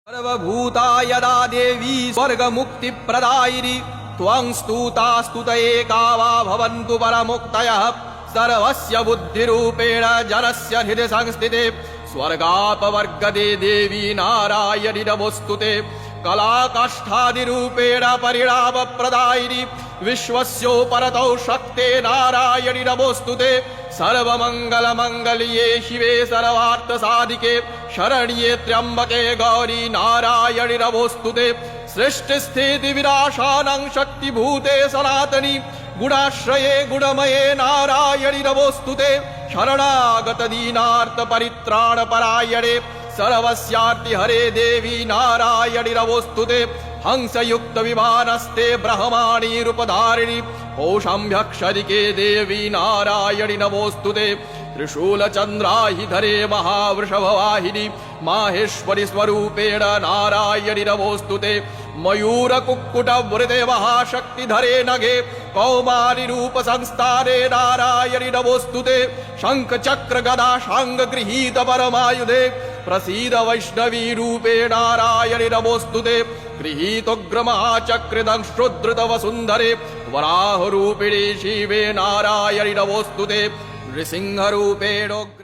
सर्वभूता यदा देवी स्वर्गमुक्तिप्रदायिनी त्वं स्तुता स्तुतये का वा भवन्तु परमुक्तयः सर्वस्य बुद्धिरूपेण जनस्य हृदि संस्थिते स्वर्गापवर्गदे देवी नारायणि नमोस्तुते कलाकाष्ठादिरूपेण परिणामप्रदायिनी विश्वस्योपरतौ शक्ते नारायणि नमोस्तुते सर्वमङ्गलमङ्गल्ये शिवे सर्वार्थसाधिके शरण्ये त्र्यम्बके गौरी नारायणि नमोस्तुते सृष्टिस्थितिविनाशानां शक्तिभूते सनातनी गुणाश्रये गुणमये नारायणि नमोस्तुते शरणागतदीनार्तपरित्राणपरायणे सर्वस्यार्तिहरे देवी नारायणि नमोस्तुते हंसयुक्तविमानस्ते ब्रह्माणि रूपधारिणि ओषाम्भ्यक्षरिके देवी नारायणि नमोस्तुते त्रिशूलचन्द्राहिधरे महावृषभवाहिनि माहेश्वरि स्वरूपेण नारायणि नमोस्तुते मयूरकुक्कुटवृते महाशक्तिधरे नगे कौमारिरूपसंस्थाने नारायणि नमोस्तुते शङ्खचक्रगदा शाङ्गगृहीत परमायुधे प्रसीद वैष्णवी रूपे नारायणि नमोस्तुते गृहीतोग्रमहाचक्रिदंश्रुद्धृतवसुन्धरे वराहरूपिणे शिवे नारायणि नमोस्तुते नृसिंहरूपेणोग्रे